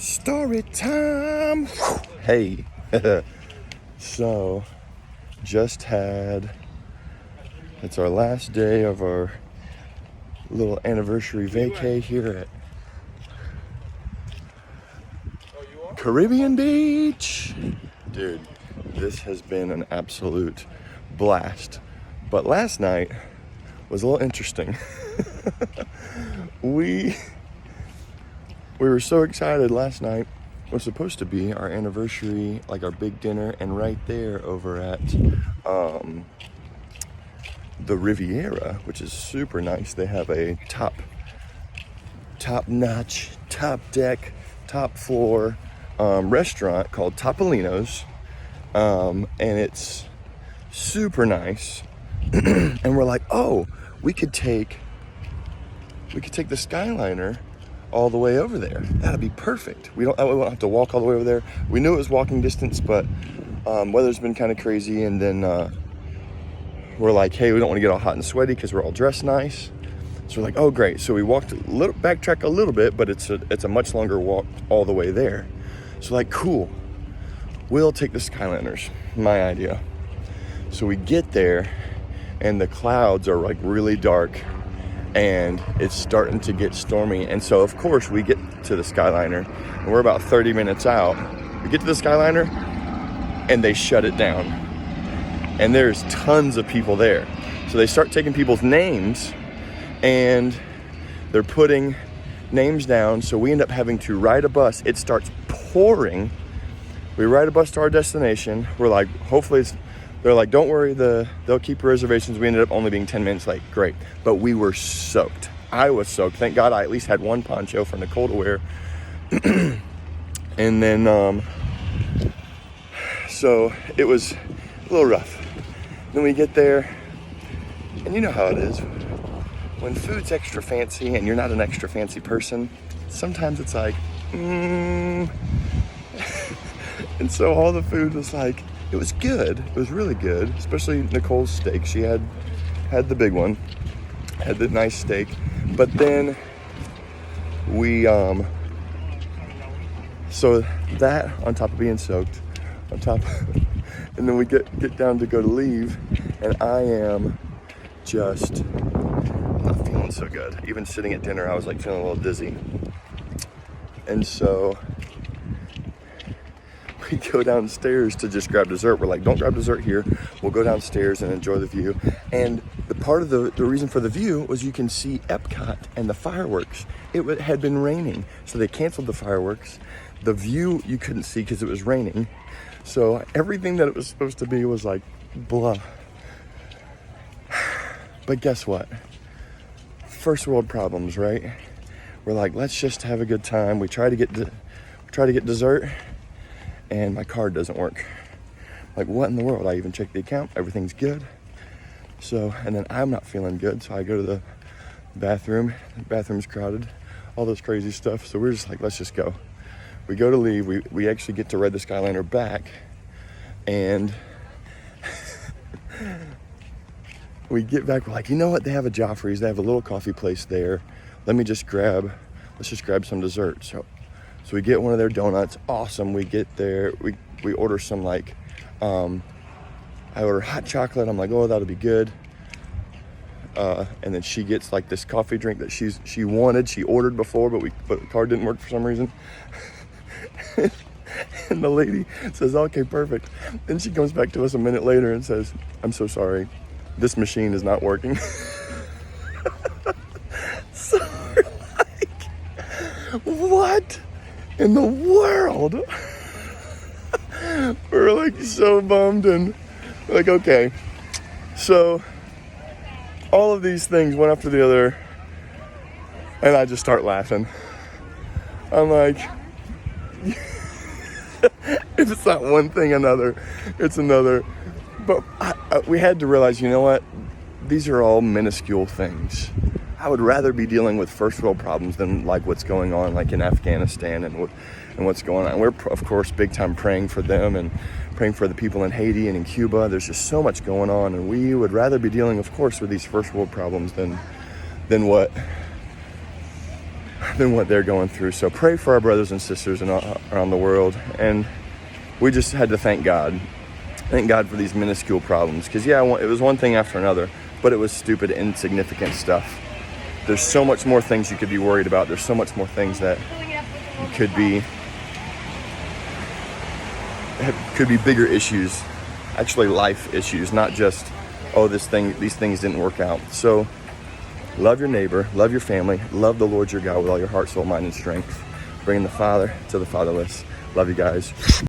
Story time. Hey. So, just had, it's our last day of our little anniversary vacay here at Caribbean Beach. Dude, this has been an absolute blast. But last night was a little interesting. We were so excited. Last night was supposed to be our anniversary, like our big dinner, and right there over at the Riviera, which is super nice. They have a top-notch, top deck, top floor restaurant called Topolino's, and it's super nice. And we're like, oh, we could take the Skyliner all the way over there. That'd be perfect. We won't have to walk all the way over there. We knew it was walking distance, but weather's been kind of crazy, and then we're like, hey, we don't want to get all hot and sweaty because we're all dressed nice. So we're like, oh great. So we backtrack a little bit, but it's a much longer walk all the way there. So like, cool, we'll take the Skyliners, my idea. So we get there and the clouds are like really dark and it's starting to get stormy. And so of course we get to the Skyliner and we're about 30 minutes out. We get to the Skyliner and they shut it down. And there's tons of people there. So they start taking people's names and they're putting names down. So we end up having to ride a bus. It starts pouring. We ride a bus to our destination. We're like, hopefully they're like, don't worry, they'll keep your reservations. We ended up only being 10 minutes late. Great. But we were soaked. I was soaked. Thank God I at least had one poncho for Nicole to wear. And then, so it was a little rough. Then we get there, and you know how it is. When food's extra fancy and you're not an extra fancy person, sometimes it's like, And so all the food was like, it was good. It was really good, especially Nicole's steak. She had the big one, had the nice steak. But then we, so that on top of being soaked, and then we get down to go to leave, and I am just not feeling so good. Even sitting at dinner, I was like feeling a little dizzy. And so we go downstairs to just grab dessert. We're like, don't grab dessert here. We'll go downstairs and enjoy the view. And the part of the reason for the view was you can see Epcot and the fireworks. It had been raining, so they canceled the fireworks. The view you couldn't see because it was raining. So everything that it was supposed to be was like, blah. But guess what? First world problems, right? We're like, let's just have a good time. We try to get dessert, and my card doesn't work. Like, what in the world? I even checked the account. Everything's good. So, and then I'm not feeling good. So I go to the bathroom. The bathroom's crowded. All this crazy stuff. So we're just like, let's just go. We go to leave. We actually get to ride the Skyliner back. And we get back. We're like, you know what? They have a Joffrey's. They have a little coffee place there. Let's just grab some dessert. So we get one of their donuts. Awesome. We get there. We order some like, I order hot chocolate. I'm like, oh, that'll be good. And then she gets like this coffee drink that she ordered before, but the card didn't work for some reason. And the lady says, okay, perfect. Then she comes back to us a minute later and says, I'm so sorry. This machine is not working. So we're like, what in the world? We're like so bummed, and we're like, okay. So all of these things one after the other, and I just start laughing. I'm like, if it's not one thing, it's another. But we had to realize, you know what? These are all minuscule things. I would rather be dealing with first world problems than like what's going on like in Afghanistan and what's going on. We're, of course, big time praying for them and praying for the people in Haiti and in Cuba. There's just so much going on, and we would rather be dealing, of course, with these first world problems than what than what they're going through. So pray for our brothers and sisters around the world. And we just had to thank God. Thank God for these minuscule problems. Because yeah, it was one thing after another, but it was stupid, insignificant stuff. There's so much more things you could be worried about. There's so much more things that could be bigger issues, actually life issues, not just, oh, these things didn't work out. So love your neighbor, love your family, love the Lord your God with all your heart, soul, mind, and strength. Bring the father to the fatherless. Love you guys.